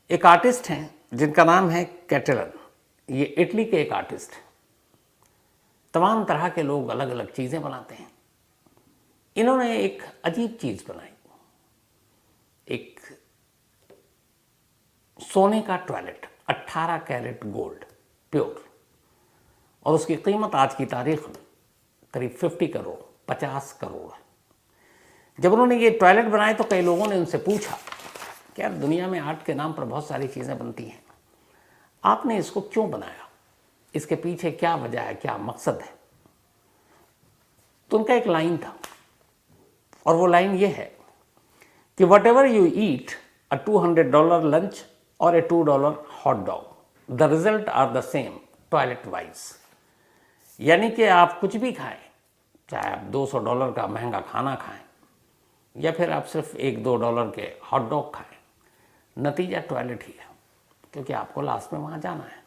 एक आर्टिस्ट हैं जिनका नाम है कैटेलन। ये इटली के एक आर्टिस्ट हैं। तमाम तरह के लोग अलग अलग चीज़ें बनाते हैं। इन्होंने एक अजीब चीज़ बनाई, एक सोने का टॉयलेट, 18 कैरेट गोल्ड प्योर, और उसकी कीमत आज की तारीख में करीब 50 करोड़ 50 करोड़ है। जब उन्होंने ये टॉयलेट बनाए तो कई लोगों ने उनसे पूछा कि यार दुनिया में आर्ट के नाम पर बहुत सारी चीज़ें बनती हैं, आपने इसको क्यों बनाया, इसके पीछे क्या वजह है, क्या मकसद है। तो उनका एक लाइन था, और वो लाइन ये है कि whatever you eat a $200 lunch और a $2 hot dog, the result are the same toilet wise. यानी कि आप कुछ भी खाएं, चाहे आप $200 का महंगा खाना खाएं या फिर आप सिर्फ $1-2 के हॉट डॉग खाएं, नतीजा टॉयलेट ही है, क्योंकि आपको लास्ट में वहां जाना है।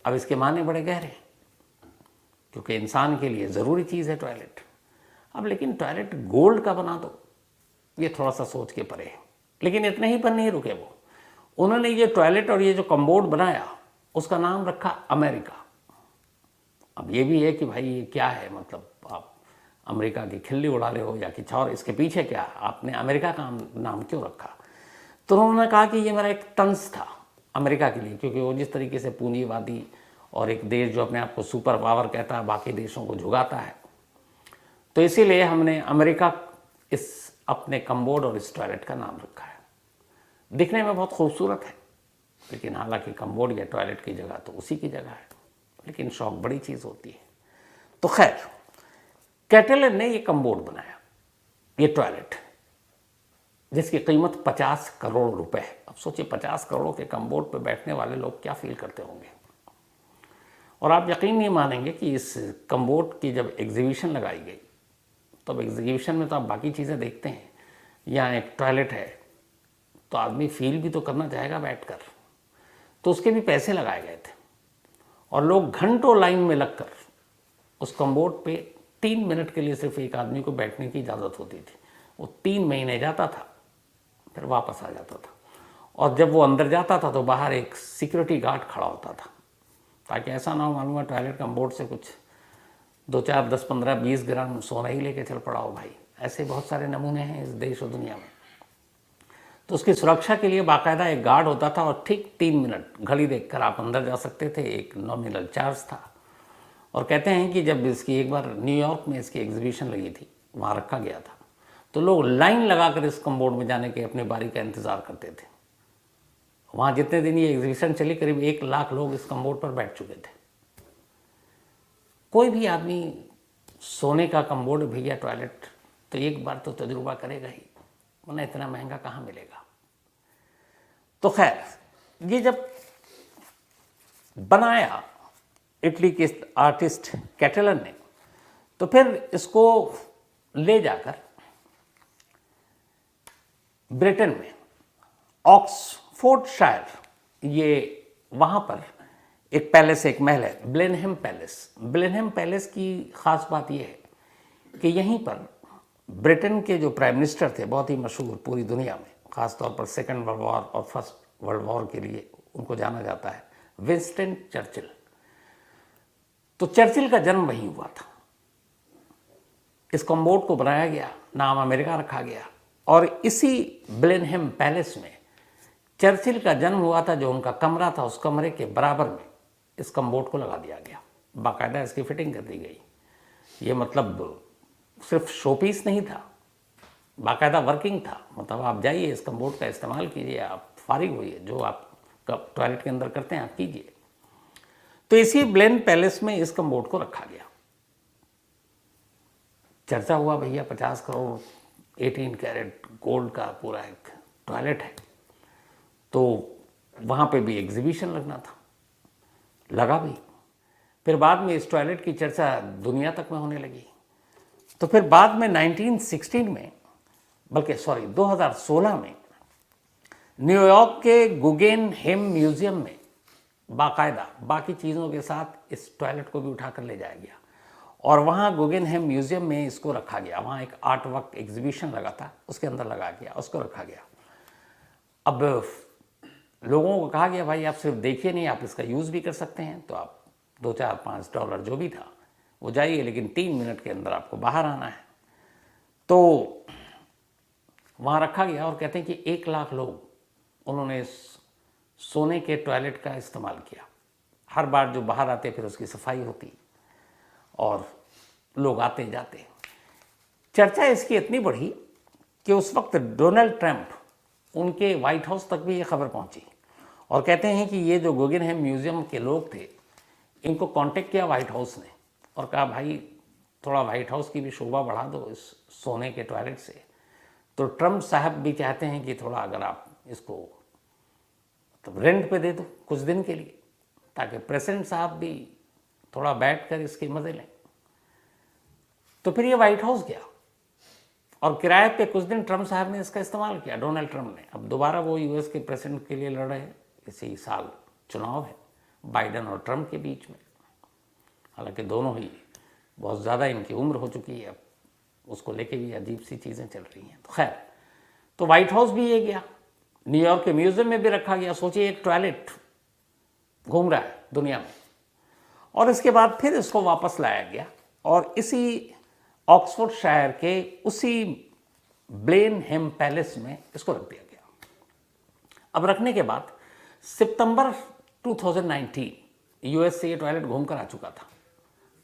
अब इसके माने बड़े गहरे हैं, क्योंकि इंसान के लिए ज़रूरी चीज़ है टॉयलेट। अब लेकिन टॉयलेट गोल्ड का बना दो, ये थोड़ा सा सोच के परे है। लेकिन इतने ही पर नहीं रुके वो, उन्होंने ये टॉयलेट और ये जो कम्बोर्ड बनाया उसका नाम रखा अमेरिका। अब ये भी है कि भाई ये क्या है, मतलब आप अमेरिका की खिल्ली उड़ा रहे हो या कुछ और, इसके पीछे क्या, आपने अमेरिका का नाम क्यों रखा। तो उन्होंने कहा कि ये मेरा एक तंज था अमेरिका के लिए, क्योंकि वो जिस तरीके से पूंजीवादी और एक देश जो अपने आप को सुपर पावर कहता है बाकी देशों को झुकाता है, तो इसीलिए हमने अमेरिका इस अपने कम्बोर्ड और इस टॉयलेट का नाम रखा है। दिखने में बहुत खूबसूरत है, लेकिन हालांकि कम्बोर्ड या टॉयलेट की जगह तो उसी की जगह है, लेकिन शौक बड़ी चीज़ होती है। तो खैर, कैटेलन ने ये कम्बोर्ड बनाया, ये टॉयलेट, जिसकी कीमत 50 करोड़ रुपए है। अब सोचिए 50 करोड़ के कम्बोर्ड पे बैठने वाले लोग क्या फील करते होंगे। और आप यकीन नहीं मानेंगे कि इस कम्बोर्ड की जब एग्जीबिशन लगाई गई, तब एग्जीबिशन में तो आप बाकी चीज़ें देखते हैं, यहाँ एक टॉयलेट है तो आदमी फील भी तो करना चाहेगा बैठकर, तो उसके भी पैसे लगाए गए थे और लोग घंटों लाइन में लगकर उस कम्बोर्ड पे 3 मिनट के लिए सिर्फ एक आदमी को बैठने की इजाज़त होती थी। वो 3 महीने जाता था, फिर वापस आ जाता था, और जब वो अंदर जाता था तो बाहर एक सिक्योरिटी गार्ड खड़ा होता था, ताकि ऐसा ना हो मालूम है टॉयलेट कम्बोर्ड से कुछ 2-4 10-15-20 ग्राम सोना ही लेके चल पड़ा हो भाई। ऐसे बहुत सारे नमूने हैं इस देश और दुनिया में। तो उसकी सुरक्षा के लिए बाकायदा एक गार्ड होता था, और ठीक 3 मिनट घड़ी देखकर आप अंदर जा सकते थे। एक नॉमिनल चार्ज था। और कहते हैं कि जब इसकी एक बार न्यूयॉर्क में इसकी एग्जीबिशन लगी थी, वहाँ रखा गया था, तो लोग लाइन लगाकर इस कम्बोर्ड में जाने के अपनी बारी का इंतज़ार करते थे। वहाँ जितने दिन ये एग्जीबिशन चली, करीब 1 लाख लोग इस कम्बोर्ड पर बैठ चुके थे। कोई भी आदमी सोने का कम्बोर्ड भी या टॉयलेट तो एक बार तो तजुर्बा करेगा ही, वरना इतना महंगा कहाँ मिलेगा। तो खैर, ये जब बनाया इटली के आर्टिस्ट कैटेलन ने, तो फिर इसको ले जाकर ब्रिटेन में ऑक्सफोर्डशायर, ये वहाँ पर एक पैलेस, एक महल है, ब्लेनहेम पैलेस। ब्लेनहेम पैलेस की ख़ास बात यह है कि यहीं पर ब्रिटेन के जो प्राइम मिनिस्टर थे, बहुत ही मशहूर पूरी दुनिया में, ख़ास तौर पर सेकेंड वर्ल्ड वॉर और फर्स्ट वर्ल्ड वॉर के लिए उनको जाना जाता है, विंस्टन चर्चिल। तो चर्चिल का जन्म वहीं हुआ था। इस कम्बोर्ड को बनाया गया, नाम अमेरिका रखा गया, और इसी ब्लेनहेम पैलेस में चर्चिल का जन्म हुआ था। जो उनका कमरा था, उस कमरे के बराबर में इस कम्बोर्ड को लगा दिया गया, बाकायदा इसकी फिटिंग कर दी गई। ये मतलब सिर्फ शोपीस नहीं था, बाकायदा वर्किंग था। मतलब आप जाइए, इस कम्बोर्ड का इस्तेमाल कीजिए, आप फारिग होइए, जो आप टॉयलेट के अंदर करते हैं आप कीजिए। तो इसी ब्लेन पैलेस में इस कम्बोर्ड को रखा गया। चर्चा हुआ भैया 50 करोड़ 18 कैरेट गोल्ड का पूरा एक टॉयलेट है, तो वहाँ पे भी एग्जीबिशन लगना था, लगा भी। फिर बाद में इस टॉयलेट की चर्चा दुनिया तक में होने लगी। तो फिर बाद में 1916 में, बल्कि 2016 में न्यूयॉर्क के गुगेनहेम म्यूजियम में बाकायदा बाकी चीज़ों के साथ इस टॉयलेट को भी उठाकर ले जाया गया, और वहाँ गुगेनहेम म्यूजियम में इसको रखा गया। वहाँ एक आर्ट वर्क एग्जीबिशन लगा था, उसके अंदर लगा गया, उसको रखा गया। अब लोगों को कहा गया भाई आप सिर्फ देखिए नहीं, आप इसका यूज़ भी कर सकते हैं, तो आप $2, $4, $5 जो भी था वो जाइए, लेकिन 3 मिनट के अंदर आपको बाहर आना है। तो वहाँ रखा गया और कहते हैं कि 1 लाख लोग उन्होंने सोने के टॉयलेट का इस्तेमाल किया। हर बार जो बाहर आते फिर उसकी सफाई होती और लोग आते जाते। चर्चा इसकी इतनी बढ़ी कि उस वक्त डोनाल्ड ट्रंप, उनके व्हाइट हाउस तक भी ये खबर पहुंची और कहते हैं कि ये जो गुगेनहेम म्यूजियम के लोग थे, इनको कांटेक्ट किया व्हाइट हाउस ने और कहा भाई थोड़ा व्हाइट हाउस की भी शोभा बढ़ा दो इस सोने के टॉयलेट से। तो ट्रंप साहब भी चाहते हैं कि थोड़ा अगर आप इसको मतलब रेंट पे दे दो कुछ दिन के लिए, ताकि प्रेसिडेंट साहब भी थोड़ा बैठ कर इसके मजे लें। तो फिर ये व्हाइट हाउस गया और किराए पे कुछ दिन ट्रंप साहब ने इसका इस्तेमाल किया, डोनाल्ड ट्रंप ने। अब दोबारा वो यूएस के प्रेसिडेंट के लिए लड़ रहे हैं, इसी साल चुनाव है बाइडन और ट्रंप के बीच में। हालांकि दोनों ही बहुत ज़्यादा इनकी उम्र हो चुकी है, अब उसको लेके भी अजीब सी चीज़ें चल रही हैं। तो खैर, तो व्हाइट हाउस भी ये गया, न्यूयॉर्क के म्यूजियम में भी रखा गया। सोचिए एक टॉयलेट घूम रहा है दुनिया में। और इसके बाद फिर इसको वापस लाया गया और इसी ऑक्सफोर्डशायर के उसी ब्लेनहेम पैलेस में इसको रख दिया गया। अब रखने के बाद सितंबर 2019 यूएस से ये टॉयलेट घूम कर आ चुका था।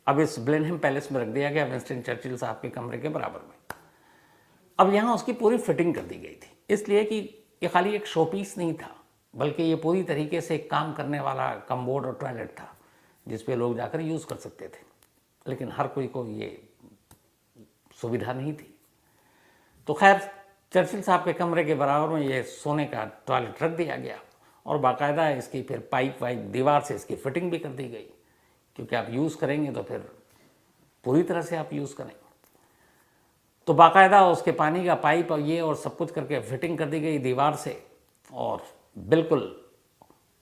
अब इस ब्लेनहेम पैलेस में रख दिया गया, विंस्टन चर्चिल साहब के कमरे के बराबर में। अब यहाँ उसकी पूरी फिटिंग कर दी गई थी, इसलिए कि ये खाली एक शो पीस नहीं था, बल्कि ये पूरी तरीके से एक काम करने वाला कमोड और टॉयलेट था जिस पे लोग जाकर यूज़ कर सकते थे। लेकिन हर कोई को ये सुविधा नहीं थी। तो खैर, चर्चिल साहब के कमरे के बराबर में ये सोने का टॉयलेट रख दिया गया और बाकायदा इसकी फिर पाइप वाइप दीवार से इसकी फिटिंग भी कर दी गई, क्योंकि आप यूज़ करेंगे तो फिर पूरी तरह से आप यूज़ करें। तो बाकायदा उसके पानी का पाइप और ये और सब कुछ करके फिटिंग कर दी गई दीवार से, और बिल्कुल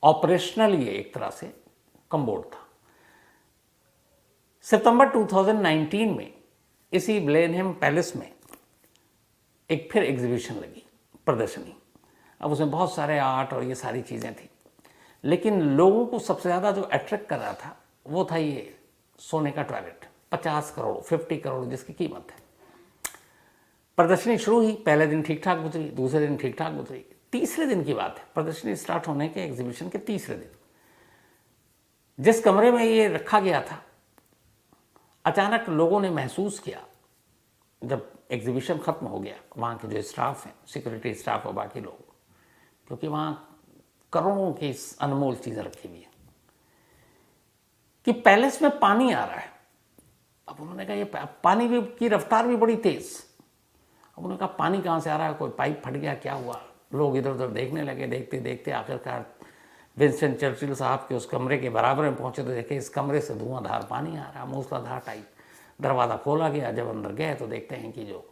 ऑपरेशनल ये एक तरह से कमोड था। सितंबर 2019 में इसी ब्लेनहेम पैलेस में एक फिर एग्जीबिशन लगी, प्रदर्शनी। अब उसमें बहुत सारे आर्ट और ये सारी चीज़ें थी, लेकिन लोगों को सबसे ज़्यादा जो अट्रैक्ट कर रहा था वो था ये सोने का टॉयलेट। 50 करोड़ 50 करोड़ जिसकी कीमत है। प्रदर्शनी शुरू हुई, पहले दिन ठीक ठाक गुजरी, दूसरे दिन ठीक ठाक गुजरी, तीसरे दिन की बात है, प्रदर्शनी स्टार्ट होने के एग्जीबिशन के तीसरे दिन, जिस कमरे में ये रखा गया था, अचानक लोगों ने महसूस किया, जब एग्जीबिशन ख़त्म हो गया, वहाँ के जो स्टाफ हैं, सिक्योरिटी स्टाफ और बाकी लोग, क्योंकि वहाँ करोड़ों की अनमोल चीज़ें रखी हुई हैं, कि पैलेस में पानी आ रहा है। अब उन्होंने कहा ये पानी भी की रफ्तार भी बड़ी तेज़। अब उन्होंने कहा पानी कहाँ से आ रहा है, कोई पाइप फट गया, क्या हुआ? लोग इधर उधर देखने लगे, देखते देखते आखिरकार विंस्टन चर्चिल साहब के उस कमरे के बराबर में पहुंचे तो देखे इस कमरे से धुआंधार पानी आ रहा, मूसलाधार टाइप। दरवाज़ा खोला गया, जब अंदर गए तो देखते हैं कि जो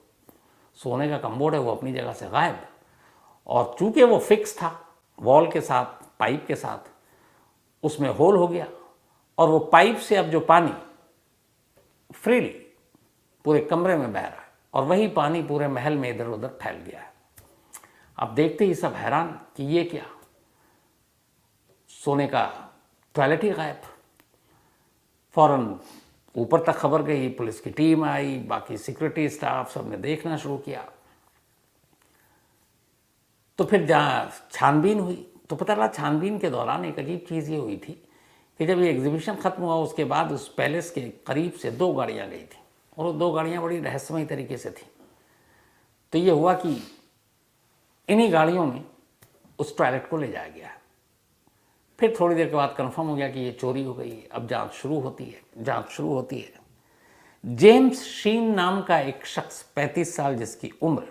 सोने का कमोड है वो अपनी जगह से गायब, और चूंकि वो फिक्स था वॉल के साथ, पाइप के साथ, उसमें होल हो गया और वो पाइप से अब जो पानी फ्रीली पूरे कमरे में बह रहा है और वही पानी पूरे महल में इधर उधर फैल गया है। अब देखते ही सब हैरान कि ये क्या, सोने का टॉयलेट ही गायब। फौरन ऊपर तक खबर गई, पुलिस की टीम आई, बाकी सिक्योरिटी स्टाफ सब ने देखना शुरू किया। तो फिर जहाँ छानबीन हुई तो पता लगा, छानबीन के दौरान एक अजीब चीज़ ये हुई थी कि जब ये एग्जीबिशन ख़त्म हुआ उसके बाद उस पैलेस के करीब से 2 गाड़ियाँ गई थी और वो 2 गाड़ियाँ बड़ी रहस्यमयी तरीके से थी। तो ये हुआ कि इन्हीं गाड़ियों में उस टॉयलेट को ले जाया गया। फिर थोड़ी देर के बाद कंफर्म हो गया कि ये चोरी हो गई। अब जांच शुरू होती है। जेम्स शीन नाम का एक शख्स, 35 साल जिसकी उम्र,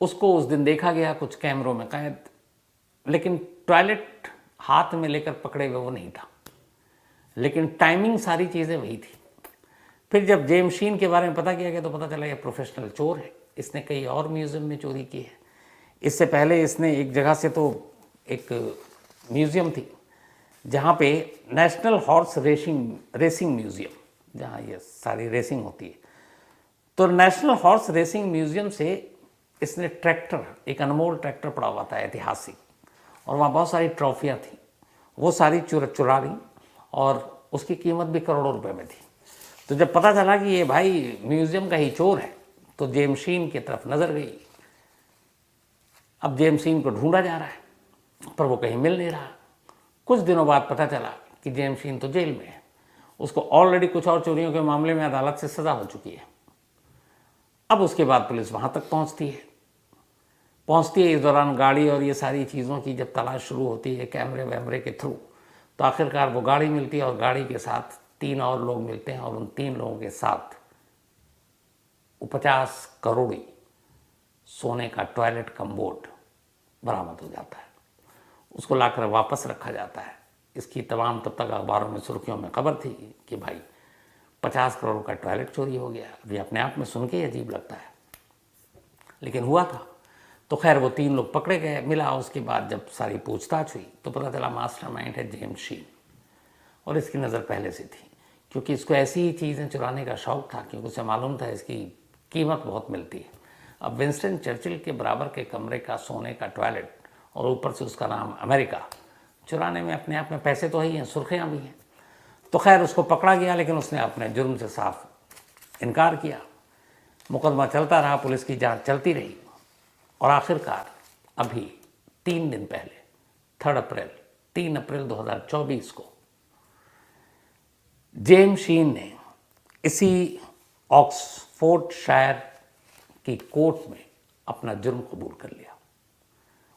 उसको उस दिन देखा गया कुछ कैमरों में कैद, लेकिन टॉयलेट हाथ में लेकर पकड़े हुए वो नहीं था, लेकिन टाइमिंग सारी चीज़ें वही थी। फिर जब जेम्स शीन के बारे में पता किया गया तो पता चला ये प्रोफेशनल चोर है, इसने कई और म्यूज़ियम में चोरी की है। इससे पहले इसने एक जगह से, तो एक म्यूज़ियम थी जहाँ पे नेशनल हॉर्स रेसिंग म्यूज़ियम, जहाँ ये सारी रेसिंग होती है, तो नेशनल हॉर्स रेसिंग म्यूज़ियम से इसने ट्रैक्टर, एक अनमोल ट्रैक्टर पड़ा हुआ था ऐतिहासिक, और वहाँ बहुत सारी ट्रॉफियाँ थी, वो सारी चुरा ली और उसकी कीमत भी करोड़ों रुपए में थी। तो जब पता चला कि ये भाई म्यूजियम का ही चोर है तो जेम्स शीन की तरफ नज़र गई। अब जेम्स शीन को ढूंढा जा रहा है पर वो कहीं मिल नहीं रहा। कुछ दिनों बाद पता चला कि जेम्स शीन तो जेल में है, उसको ऑलरेडी कुछ और चोरियों के मामले में अदालत से सज़ा हो चुकी है। अब उसके बाद पुलिस वहाँ तक पहुँचती है। इस दौरान गाड़ी और ये सारी चीज़ों की जब तलाश शुरू होती है कैमरे वैमरे के थ्रू, तो आखिरकार वो गाड़ी मिलती है और गाड़ी के साथ 3 और लोग मिलते हैं और उन 3 लोगों के साथ वो 50 करोड़ी सोने का टॉयलेट कम्बोर्ड बरामद हो जाता है। उसको लाकर वापस रखा जाता है। इसकी तमाम तब तक अखबारों में सुर्खियों में खबर थी कि भाई 50 करोड़ का टॉयलेट चोरी हो गया। अभी अपने आप में सुन के अजीब लगता है, लेकिन हुआ था। तो खैर वो 3 लोग पकड़े गए। मिला उसके बाद जब सारी पूछताछ हुई तो पता चला मास्टरमाइंड है जेम्स शीन, और इसकी नज़र पहले से थी क्योंकि इसको ऐसी ही चीज़ें चुराने का शौक़ था, क्योंकि उसे मालूम था इसकी कीमत बहुत मिलती है। अब विंस्टन चर्चिल के बराबर के कमरे का सोने का टॉयलेट और ऊपर से उसका नाम अमेरिका, चुराने में अपने आप में पैसे तो ही हैं, सुर्खियाँ भी हैं। तो खैर उसको पकड़ा गया, लेकिन उसने अपने जुर्म से साफ इनकार किया। मुकदमा चलता रहा, पुलिस की जांच चलती रही, और आखिरकार अभी 3 दिन पहले 3 अप्रैल 2024 को जेम्स शीन ने इसी ऑक्सफोर्डशायर की कोर्ट में अपना जुर्म कबूल कर लिया।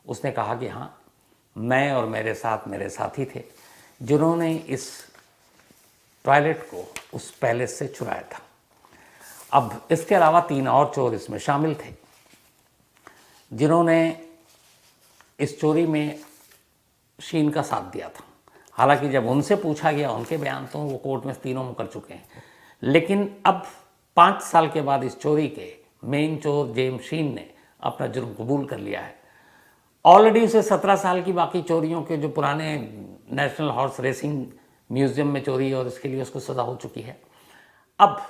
उसने कहा कि हाँ, मैं और मेरे साथ मेरे साथी थे जिन्होंने इस टॉयलेट को उस पैलेस से चुराया था। अब इसके अलावा 3 और चोर इसमें शामिल थे जिन्होंने इस चोरी में शीन का साथ दिया था। हालांकि जब उनसे पूछा गया उनके बयान तो वो कोर्ट में तीनों मुकर चुके हैं, लेकिन अब 5 साल के बाद इस चोरी के मेन चोर जेम्स शीन ने अपना जुर्म कबूल कर लिया है। ऑलरेडी उसे 17 साल की बाकी चोरियों के जो पुराने नेशनल हॉर्स रेसिंग म्यूजियम में चोरी है और इसके लिए उसको सज़ा हो चुकी है। अब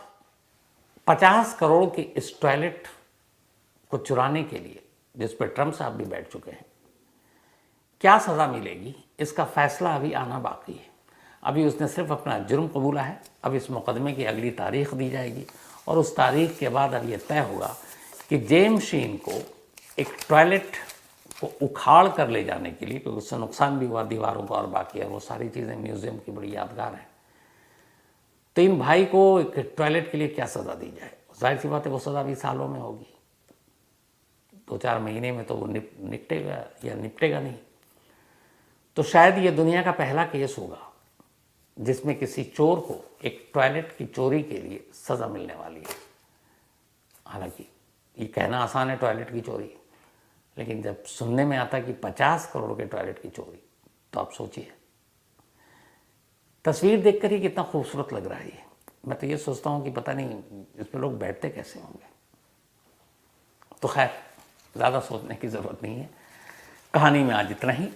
50 करोड़ के इस टॉयलेट को चुराने के लिए जिस पर ट्रंप साहब भी बैठ चुके हैं, क्या सज़ा मिलेगी इसका फैसला अभी आना बाकी है। अभी उसने सिर्फ अपना जुर्म कबूला है। अब इस मुकदमे की अगली तारीख दी जाएगी और उस तारीख के बाद अब ये तय होगा कि जेम्स शीन को एक टॉयलेट को उखाड़ कर ले जाने के लिए, क्योंकि उससे नुकसान भी हुआ दीवारों को और बाकी है, वो सारी चीज़ें म्यूजियम की बड़ी यादगार हैं, तो इन भाई को एक टॉयलेट के लिए क्या सज़ा दी जाए। जाहिर सी बात है वो सज़ा भी सालों में होगी, 2-4 महीने में तो वो निपटेगा या निपटेगा नहीं। तो शायद ये दुनिया का पहला केस होगा जिसमें किसी चोर को एक टॉयलेट की चोरी के लिए सज़ा मिलने वाली है। हालांकि ये कहना आसान है टॉयलेट की चोरी, लेकिन जब सुनने में आता है कि 50 करोड़ के टॉयलेट की चोरी, तो आप सोचिए। तस्वीर देखकर ही कितना खूबसूरत लग रहा है ये। मैं तो ये सोचता हूँ कि पता नहीं इस पर लोग बैठते कैसे होंगे। तो खैर ज़्यादा सोचने की ज़रूरत नहीं है। कहानी में आज इतना ही।